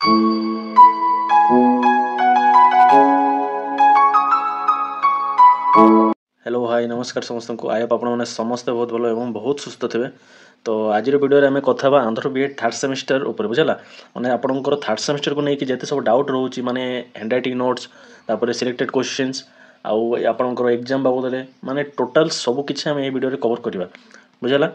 Hello hi नमस्कार समस्त को आय आपने समस्ते बहुत भल और बहुत सुस्थ थे। तो आज वीडियो आम कथा आंध्र बीएड थर्ड सेमिस्टर उपर बुझला मैंने आपंकर थर्ड सेमिस्टर को लेकिन जिते सब डाउट रोचे माने हैंडराइटिंग नोट्स तापर सिलेक्टेड क्वेश्चंस आउ आपंकर एग्जाम बाबद माने टोटाल सबकि आम वीडियो कवर करवा बुझला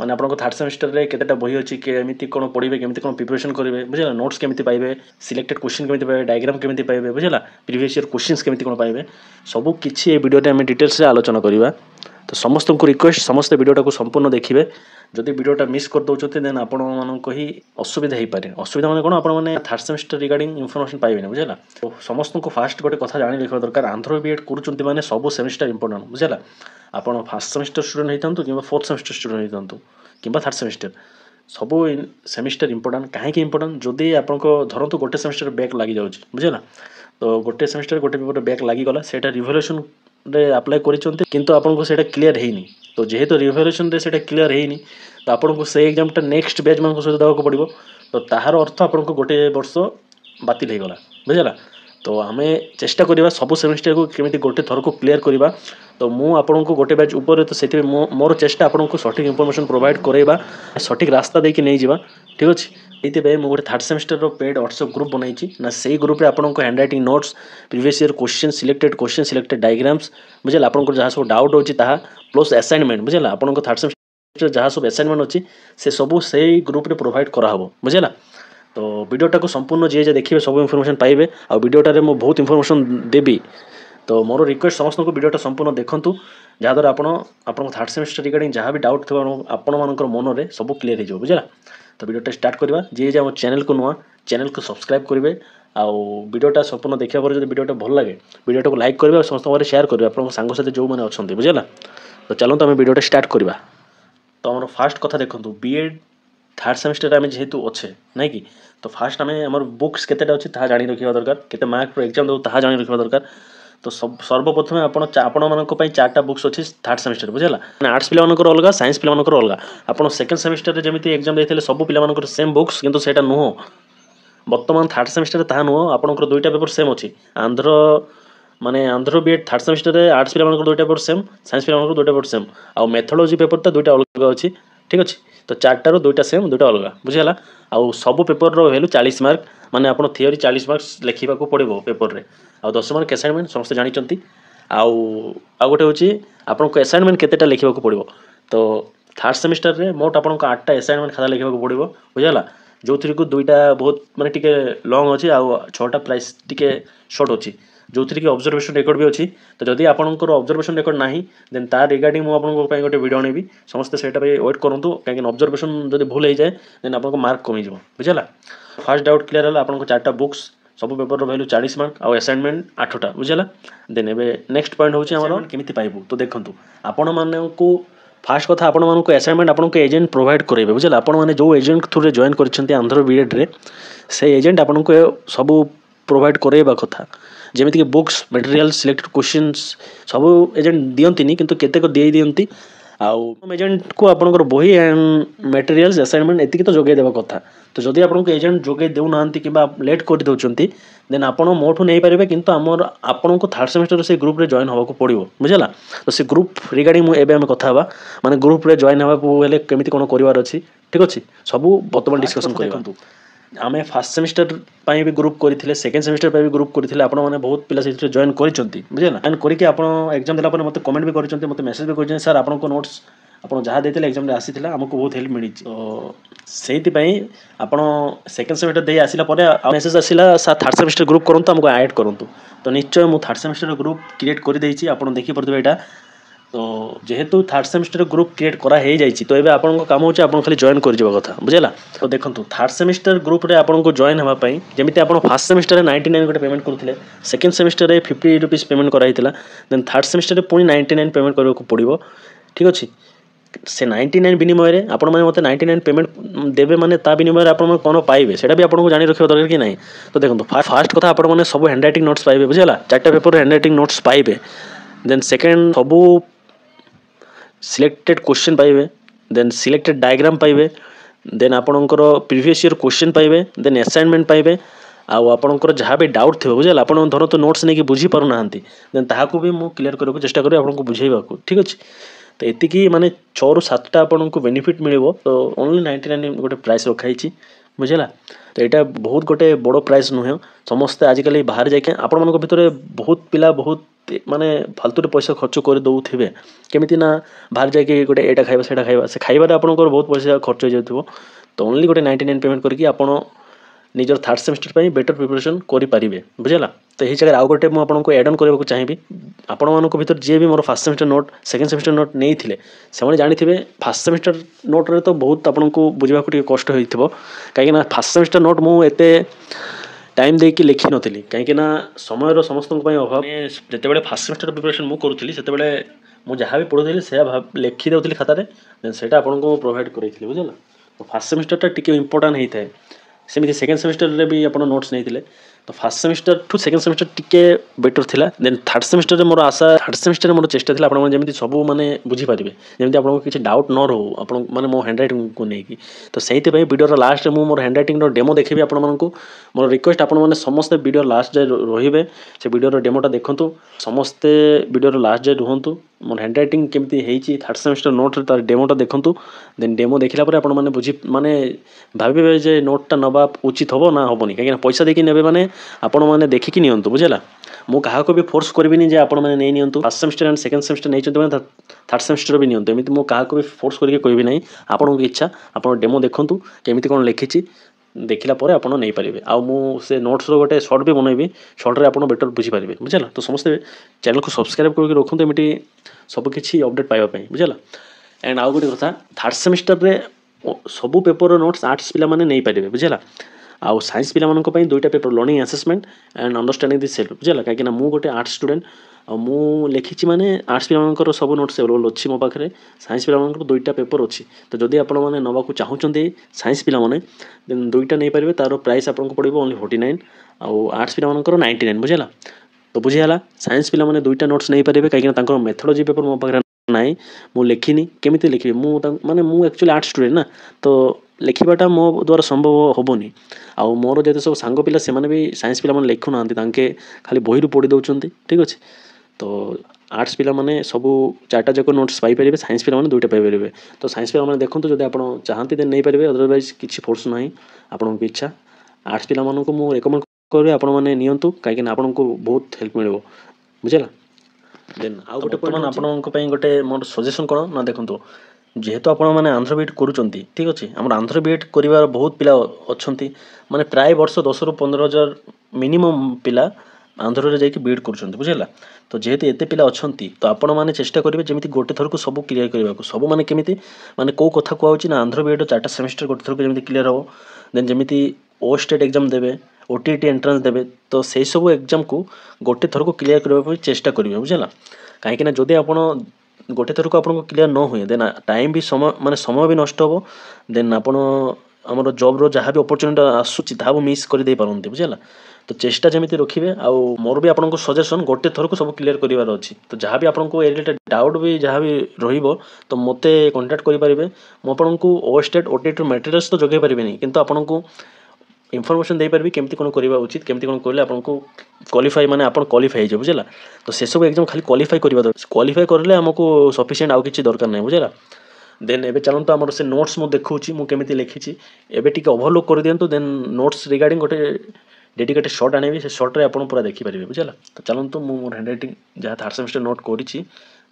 माने आपको थर्ड सेमिस्टर रे केतेटा बही अच्छी केमी कौन पढ़े केमी कौन प्रिपरेशन करेंगे बुझला नोट्स केमी पाइबे सिलेक्टेड क्वेश्चन केमी पाइबे डायग्राम केमी पाइबे बुझला प्रीवियस ईयर क्वेश्चंस केमी कौन पाइबे सब किसी ये वीडियो आम डिटेल्स आलोचना करवा। तो समस्त को रिक्वेस्ट समस्त वीडियोटा को संपूर्ण देखिए जदि वीडियोटा मिस कर दौरान देन आपण मानक ही असुविधा हो पाए असुविधा मैंने कौन आपने थर्ड सेमिस्टर रिगार्डिंग इनफर्मेशन पाइबे बुझला। तो समस्त को फास्ट गोटे कथा जाणी रखा दरकार आंध्र बीएड करूँ सब सेमिस्टर इंपोर्टेंट बुझला आप फर्स्ट सेमिस्टर स्टूडेंट होता कि फोर्थ सेमिस्टर स्टूडेंट होता कि थर्ड सेमिस्टर सब सेमिस्टर इंपोर्टेंट कहीं इंपोर्टेंट जदि आप धरतु गोटे सेमिस्टर बैक लगी जाऊँगी बुझला। तो गोटे सेमिस्टर गोटे पेपर बैक लगिगला से रिवोल्यूशन रे अप्लाई करिसेंते किंतु आपनको सेटा क्लियर हेनी। तो जेहेतु रिवोल्यूशन रे सेटा क्लियर हेनी तो आपनको से एग्जामटा नेक्स्ट बैच मान सहित देवाक पड़ो। तो ताहार अर्थ आपको गोटे वर्ष बातिल हो गला बुझला। तो आम चेष्टा करवा सब सेमिस्टर को केमी गोटे थर को क्लीयर करवा। तो मु आपको गोटे बैच उपर तो से मोर चेष्टा आपको सठिक इनफर्मेशन प्रोवाइड करवा सठिक रास्ता देकी नहीं जावा ठीक अच्छे। ये मुझे third semester paid WhatsApp group बनाई ना से ग्रुप रे आपको handwriting notes previous year question selected diagrams बुझला आपको जहाँ सब डाउट होची ताहा प्लस असाइनमेंट बुझला आपको थर्ड सेमिस्टर जहाँ सब असाइनमेंट अच्छी से सब से ग्रुप रे प्रोवाइड कराहब बुझला। तो वीडियोटा को संपूर्ण जी देखिए सब इनफर्मेशन पाइबे आ वीडियोटारे मु बहुत इनफर्मेशन देवी। तो मोर रिक्वेस्ट समस्त को वीडियोटा संपूर्ण देखंतु जहाँद्वारा आपन थर्ड सेमिस्टर रिगार्डिंग जहाँ भी डाउट थी आपण मानकर मन में सब क्लीयर हो बुझला। तो वीडियोटा स्टार्ट करवा जी आम चैनल को नुआ चैनल को सब्सक्राइब करेंगे आउ वीडियोटा संपूर्ण देखा पर जो वीडियोटा भल लगे वीडियोटा को लाइक करेंगे और समस्त शेयर करेंगे आप सांग साथी जो मैंने अच्छा बुझला। तो चलते आम वीडियोटा स्टार्ट करवा। तो आम फास्ट कथा देखो बीएड थर्ड सेमिस्टर आम जेहेतु अच्छे ना कि तो फास्ट आम आम बुक्स केतेटा अच्छी ताहा जानी रखा दरकार केते मार्क एग्जाम दो ताहा जानी रखा दरकार। तो सब सर्वप्रथम आपण मानक चार्टा बुक्स अच्छी थर्ड सेमिस्टर बुझला आर्ट्स पिला अलग साइंस पिला अलग आप सेकेंड सेमिस्टर जमी एग्जाम देते सब पिला सेम बुक्स किंतु सेटा नुह बर्तमान थर्ड सेमिस्टर ताहा नुह आपंकर दुईटा पेपर सेम अच्छी आंध्र बीएड थर्ड सेमिस्टर आर्ट्स पिला दुईटा पेपर सेम साइंस पिला दुईटा पेपर सेम आउ मेथोडोलॉजी पेपर दुईटा अलग अच्छी ठीक अच्छे। तो चार्टार दुईटा सेम दुईटा अलग बुझला आउ सब पेपर वैल्यू 40 मार्क माने आप थियोरी 40 मार्क्स लिखा पड़ो पेपर रे आ 10 मार्क असाइनमेंट समस्त जानते आउ गोटे हूँ आपको असाइनमेंट केतेटा लिखा पड़ो। तो थर्ड सेमिस्टर रे मोट आपको 8टा असाइनमेंट खाता लिखा पड़ो बुझला जो थी को दुईटा बहुत माने टिके लॉन्ग अच्छी आउ 6टा प्राइस टिके शॉर्ट अच्छी जो थी कि ऑब्जर्वेशन रेकर्ड भी अच्छी। तो जदि आपंकर ऑब्जर्वेशन रेकर्ड ना देन तार रिगार्डिंग मुझे गोटे वीडियो आनी समस्त से वेट करूँ कहीं ऑब्जर्वेशन जब भूल हो जाए देन आपको मार्क कमी बुझला। फास्ट डाउट क्लियर है आपको चार्टा बुक्स सब पेपर वैल्यू 40 मार्क आउ असाइनमेंट 8टा बुझला। देन ए नेक्स्ट पॉइंट हूँ केमी पाइबू। तो देखो आपण मानक फास्ट कथा आपण मानक असाइनमेंट आपको एजेंट प्रोवाइड करेंगे बुझला आपण मैंने जो एजेंट थ्रू जॉइन कर आंध्र बीएड रे से एजेंट आपको सब प्रोवाइड करेगा कथा जमीक बुक्स मटेरियल सिलेक्टेड क्वेश्चंस सब एजेंट दियंती किंतु केतेक दे दियंती आउ एजेंट को आपंकर बही एंड मटेरियल्स असाइनमेंट एति तो जोगे देवा कथा। तो जदि आपको एजेंट जोगे देना कि लेट कर दौरान देन आप मोठू नहीं पारे किंतु आमर आपन को थर्ड सेमिस्टर से ग्रुप रे जॉइन होगा पड़ो बुझला। तो से ग्रुप रिगार्डिंग मुझे आम कथा माने ग्रुप रे जॉइन होगा केमी कौन कर ठीक अच्छे सब बर्तमान डिस्कसन कर। आम फास्ट सेमिस्टर भी ग्रुप करते सेकेंड सेमिस्टर भी ग्रुप करते आपने बहुत पिला से जॉइन करते बुझला जॉइन करके आप एग्जाम देला मत कमेंट भी करते मत मेसेज भी कर सर आपको नोट्स आप जहाँ देते एग्जाम आसी आमको बहुत हेल्प मिली। तो से आप सेकेंड सेमिस्टर दे आसला मेसेज आसला सर थर्ड सेमिस्टर ग्रुप करूँ आमको ऐड करूँ। तो निश्चय मुझे थर्ड सेमिस्टर ग्रुप क्रिएट कर आप देखिए यहाँ। तो जेहेतु थर्ड सेमिस्टर ग्रुप क्रिएट करा हो जाइए तो ये आपको काम होची आप खाली जॉइन कर कथा बुझला। तो देखो थर्ड सेमिस्टर ग्रुप रे आपको जॉइन होगापी जमी आप फर्स्ट सेमिस्टर 99 गोटे पेमेंट करते सेकेंड सेमिस्टर 50 रुपीज पेमेंट कराई देन थर्ड सेमिस्टर पुणी 99 पेमेंट करने को पड़ो ठीक अच्छे। से 99 विनिमय आप मत 99 पेमेंट देवे माने ता विनिमय आप कौन पाइबे सेटा भी आपको जानी रखा दरकार कि नहीं। तो देखो फास्ट कथा आप सब हैंडराइटिंग नोट्स पाइबे बुझला 4टा पेपर हैंडराइटिंग नोट्स पाइबे देन सेकेंड सब सिलेक्टेड क्वेश्चन पाइबे देन सिलेक्टेड डायग्राम पाइबे देन आपणकर प्रीवियस ईयर क्वेश्चन पाइबे देन असाइनमेंट पाइबे आउ आपणकर जहाँ भी डाउट थी बुझे आप धर तो नोट्स नहीं बुझी पार ना देन ताकू भी मुझे क्लीयर करने चेष्टा करी आपको बुझेगा ठीक अच्छे तो ये माने 6 ରୁ 7टा आपको बेनिफिट मिल तो ओनली 99 गोटे प्राइस रखाई बुझेगा तो यहाँ बहुत गोटे बड़ प्राइस नुहे समस्ते आजिकल बाहर जाके आपण मान भितर बहुत पिला बहुत माने फालतू पैसा खर्च कर दौथे केमी ना बाहर जाके गोटे एटा खाइबा सेटा खाइबा से खाइबार आपंकर बहुत पैसा खर्च हो जाए तो ओनली गोटे 99 पेमेंट करके आप निजर थर्ड सेमेस्टर बेटर प्रिपरेशन करें बुझेगा तो यही जगह आउ गोटे मुझे एड ऑन करने चाहिए आपण मान भर जी भी मोर first semester note second semester note नहीं थे से जानी फर्स्ट सेमेस्टर नोट रे तो बहुत आपको बुझा कष्ट हो कहीं फर्स्ट सेमेस्टर नोट मुझे टाइम देकी लिखी नी कहीं समय समस्त अभाव जिते फर्स्ट सेमेस्टर प्रिपरेशन मुझे करूँ से मुझे जहाँ भी पढ़ुली से लिखी दूसरी खातार से आपको प्रोवाइड करी बुझेगा तो फर्स्ट सेमेस्टर टी इंपोर्टाट होता है सेमती सेकेंड सेमेस्टर भी आप नोट्स नहीं तो first semester two second semester टिके बेटर थिला देन थर्ड सेमेस्टर मोर आशा थर्ड सेमेस्टर मोर चेष्टा थी आपने सब माने बुझीपारे जमी आपको किसी डाउट न रो आप मो हैंड रईटिंग को लेकिन तो से वीडियो लास्ट में मोर हैंड रईटिंग डेमो देखी आपण मोर रिक्वेस्ट आपने समस्ते वीडियो लास्ट जाए रे से वीडियो डेमोटा देखूँ समस्ते वीडियो लास्ट जाए रुहतु मोर हैंड रईटिंग केमती थर्ड सेमेस्टर नोट तार डेमोटा देखूँ देन डेमो देखला आपने बुझी माने भावे जे नोटा नवा उचित हम ना हेनी कहीं पैसा देकी ने मैंने आपण मैंने देखिकी नियंतु बुझेगा मु क्या भी फोर्स करी जे आपण मैंने नहीं first semester and second semester नहीं थर्ड सेमेस्टर भी नियंतु एमती मुझे क्या भी फोर्स करके कहबी ना आपको इच्छा आप डेमो देखूँ केमी कौन लिखी देखला पर आप नहीं पारे से नोट्स गोटे सर्ट भी बनइबी सर्ट रे आप बेटर बुझीपारे बुझेगा तो समस्ते चैनल को सब्सक्राइब करके रखुँ एमती सबकि अपडेट पाइबापी बुझेगा एंड आउ गोटे कथा थर्ड सेमेस्टर रे सबू पेपर नोट्स आर्ट्स पिला माने नहीं पारे बुझेगा आउ साइंस पिला मानक पई दुईटा paper learning assessment and understanding the self बुझेगा कहीं मु गोटे आर्ट्स स्टूडेंट आ मु लिखी माने आर्ट्स पिला सब नोट्स अवेलेबल अच्छी मो पाखे साइंस पिला दुईटा पेपर अच्छी तो जदि आपण मैंने नवाक चाहूँगी साइंस पिला माने देन दुईटा नहीं पारे तार प्राइस आपको पड़ो ओनली 49 आउ आर्ट्स पिला 99 बुझेगा तो बुझीगला साइंस पिला माने दुईटा नोट्स नहीं पारे कहीं मेथोडोलॉजी पेपर मो पाखे नाई मु लिखिनी केमिति लिखी माने मु एक्चुअली आर्ट्स स्टूडेंट ना तो लिखाटा मो द्वारा संभव हेनी आउ मोर जो सब सांग पिला से भी साइंस पिला माने लिखु ना खाली बही रू पढ़ी दौरान ठीक अच्छे तो आर्ट्स पिला माने सब 4टा जाक नोट्स पाइपर साइंस पिला माने 2टा पाइपर तो साइंस पिला माने देखो जब आप चाहती देन नहीं पारे अदरवाइज किसी फोर्स ना आपन इच्छा आर्ट्स पिला मानक मु रेकमेंड करी आपण मैंने नियंतु कहीं आपको बहुत हेल्प मिल बुझेगा देन आउ गोटे पॉइंट आपन गोटे मोर सजेशन कौन ना देखो जेहेतु आपण मैंने आंध्र बीएड करुँच ठीक अच्छे आम आंध्र बीएड कर बहुत पिला अच्छा माने प्राय वर्ष 10 ରୁ 15,000 मिनिमम पिला आंध्र रे जाके बीएड करुँच बुझेगा तो जेहेतु एत पिला अच्छा तो आपण मैंने चेष्टा करेंगे जमी गोटे थर को सब क्लीयर करने को सब माने केमिति माने कौ कथा कहूँ ना आंध्र बीएड 4टा सेमेस्टर गोटे थर को जमी क्लीयर हम देन जमी ओ स्टेट एग्जाम देवे ओटीटी एंट्रांस देवे तो से सब एग्जाम को गोटे थर को क्लीयर करने चेष्टा करेंगे बुझेगा कहीं जदि आप गोटे थर को आपको क्लीयर न हुए देन टाइम भी समय माने समय भी नष्ट हम देन आपण आमर जॉब रो जहाँ भी अपॉर्चुनिटी आसूची ता मिस कर दे पारंती बुझेगा तो चेष्टा जमी रखिए आउ मोर भी आपको सजेसन गोटे थर को सब क्लीयर करार अच्छी तो जहाँ भी आपको ए रिलेटेड डाउट भी जहाँ भी रहिबो तो मते कांटेक्ट करेंगे मुझे ओ स्टेट ओटीटी मटेरियल्स तो जगै पारे नहीं किंतु आपको इनफॉरमेशन दे पारबी केमती कौन करवा उचित केमती कौन करले आपको क्वालिफाई माने आपण क्वालिफाई हो बुझेगा तो से सब एग्जाम खाली क्वालिफाई करवा दरकार क्वालिफाई करले हमको सफिशिएंट आउ किछि दरकार नहीं बुझेगा देन एबे चलंतु हमर से नोट्स मु देखौछि मु केमिति लिखिछि एबे टिके ओवरलुक कर दियंतु देन नोट्स रिगार्डिंग गोटे डेडिकेटेड शॉर्ट आनेबी से शॉर्ट रे आपण पूरा देखि पारिबे बुझेला तो चलंतु मु मोर हैंड राइटिंग जहाँ थर्ड सेमेस्टर नोट करिछि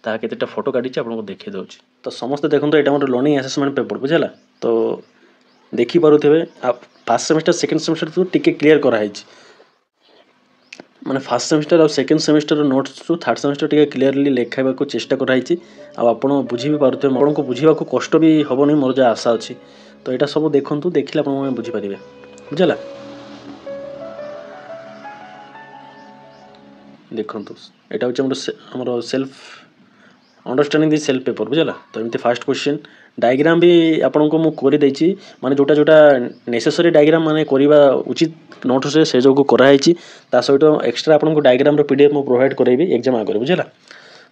ता केतेटा फोटो काढिछि आपनको देखि दउछि तो समस्त देखंतु एटा मोर लर्निंग असेसमेंट पेपर बुझेला तो देखि पारुथेबे आप फर्स्ट सेमेस्टर सेकंड सेमेस्टर तो टिके क्लियर कराइछि माने फर्स्ट सेमेस्टर और सेकंड सेमेस्टर नोट्स टू थर्ड सेमेस्टर टिके क्लियरली लेखाइबा को चेष्टा कराइछि आ आपण बुझी भी पारुथेबे आपनको बुझीबा को कष्ट भी हबोनी मोर जा आशा अछि तो एटा सब देखंतु देखिले आपण माने बुझी पारिबे बुझला देखंतु एटा होछि हमर self understanding the self paper बुझला तो एमती फर्स्ट क्वेश्चन डायग्राम भी आपको मु कर देछि माने जोटा जोटा नेसेसरी डायग्राम माने करबा उचित नोट से जो कराई ता सहित एक्स्ट्रा आपको डायग्राम रो पीडीएफ मु प्रोवाइड करेबी एग्जाम आगे बुझला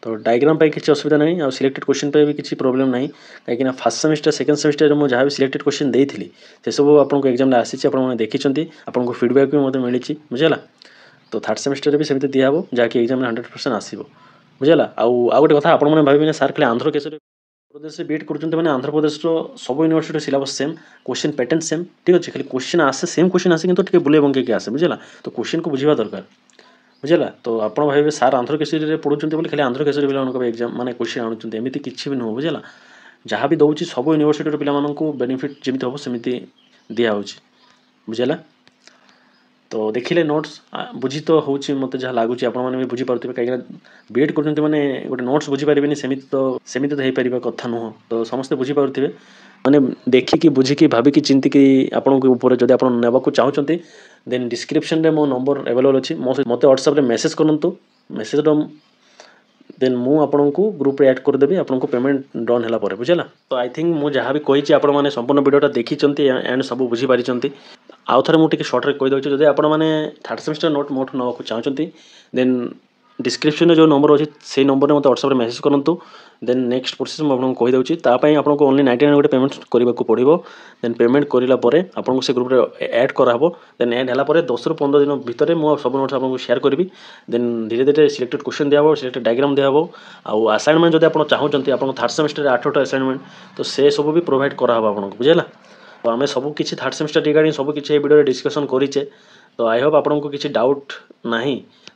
तो डायग्राम पे किसी असुविधा नहीं आ सिलेक्टेड क्वेश्चन पे भी किसी प्रॉब्लम नहीं कहीं फर्स्ट सेमेस्टर सेकंड सेमेस्टर में जहाँ भी सिलेक्टेड क्वेश्चन देइथिली से सब आपको एग्जाम आसी आपने देखी आपको फीडबैक भी मतलब मिली बुझेगा तो थर्ड सेमेस्टर भी सेमती दिहब जहाँकि एग्जाम 100% आसो बुझेगा आउ गोटे कथा आपने भावे सार खाली आंध्र केसरी प्रदेश से बीट करते मैंने आंध्र प्रदेश सब university syllabus same question pattern same ठीक अच्छे खाली क्वेश्चन आसे सेम क्वेश्चन आसे कि बुले बंके आसे बुझेगा तो क्वेश्चन को बुझा दरकार बुझेगा तो आप भाई सार आंध्र केसरी पढ़ुंट बोले खाली आंध्र केसरी पे एग्जाम मैंने क्वेश्चन आणुंट एमती किसी भी नुह बुझेगा जहाँ भी दौर सब यूनिवर्सिटी पे बेनिफिट जमी हम सेमती दिहे बुझेगा तो देखिले नोट्स बुझी तो हूँ मत जहाँ लगुच आपने बुझीपे कहीं बीएड कर गोटे नोट्स बुझीपारे सेमती तो हो पार कथा नुह तो समस्ते बुझीपे मैंने देखिकी बुझिकी भाविकी चिंतिकी आपन ऊपर जब आप नेबाक चाहते देन डिस्क्रिप्शन रे मो नंबर अवेलेबल अच्छी मत व्हाट्सएप रे मेसेज करूँ मेसेज देन मु आपको ग्रुप ऐड करदेवी आपको पेमेंट डन है बुझेगा तो आई थिंक मुझे जहाँ भी कही आपने संपूर्ण वीडियोटा देखी एंड सब बुझीपारी आउ थे मुझे सर्ट्रे कहीदे जब आपने थर्ड सेमेस्टर नोट मोठ नाक चाहते देन डिस्क्रिप्शन में जो नंबर अच्छी से नंबर में मतलब व्हाट्सएप मेसेज करूँ देन नेक्स्ट प्रोसेस मुझे कहीदे तापाई आपको ओनली 99 गोटे पेमेंट करने को पड़ो देन पेमेंट करापर आपको से ग्रुप ऐड कराब देन ऐड है 10 ରୁ 15 दिन भितर मुझे सब नोट्स आपको शेयर करी देन धीरे धीरे सिलेक्टेड क्वेश्चन दिहब सिलेक्टेड डायग्राम दिहब आउ असाइनमेंट जब आप चाहते आप थर्ड सेमेस्टर 8टा असाइनमेंट तो से सब भी प्रोवाइड कराब आपको बुझेगा तो आम सब किसी थर्ड सेमेस्टर रिगार्डिंग सब किसी वीडियो डिस्कसन करेचे तो आई होप आपको किसी डाउट ना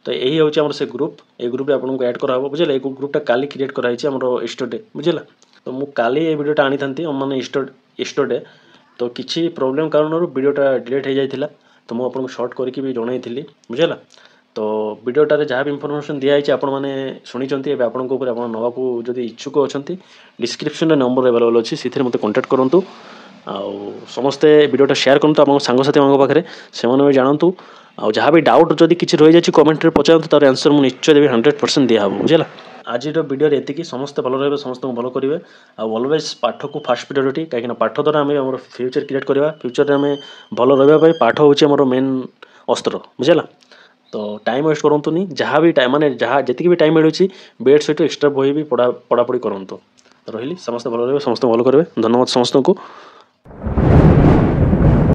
तो यही हूँ से ग्रुप ये ग्रुप आपको ऐड कराब बुझे ये ग्रुपटा काली क्रिएट कराई इस्टरडे बुझेगा तो मुझे काली ये वीडियोटा आनी था मैंने इस्टरडे तो किसी प्रोब्लेम कारण वीडियोटा डिलीट हो जाता तो मुझे आपको सर्ट करके भी जनई बुझेगा तो वीडियोटार जहाँ भी इनफर्मेशन दिखाई आपने शुणी आपको नाक जब इच्छुक अच्छा डिस्क्रिप्शन नंबर अवेलेबल अच्छी से मत कंटाक्ट करूँ आउ समस्ते वीडियोटा शेयर करूँ आप सांगसाथी पाखे से भी जानतु आ जहाँ भी डाउट जदि किसी रही जाए कमेंट पचारतु तार आंसर मुझे निश्चय देवी 100% दिहब बुझेगा आज वीडियो ये समस्ते भल रहे समस्त भल करेंगे अलवेज पाठ को फास्ट प्रायोरिटी कहीं पाठ द्वारा आम फ्यूचर क्रिएट करवा फ्यूचर में आम भल रहा पाठ हूँ मेन अस्त्र बुझेगा तो टाइम वेस्ट करूँ जहाँ भी टाइम माने जहाँ जी भी टाइम मिलूँ बीएड सहित एक्सट्रा बही भी पढ़ापढ़ी करूँ रही समस्त भल रहे समस्त भल करेंगे धन्यवाद समस्त को।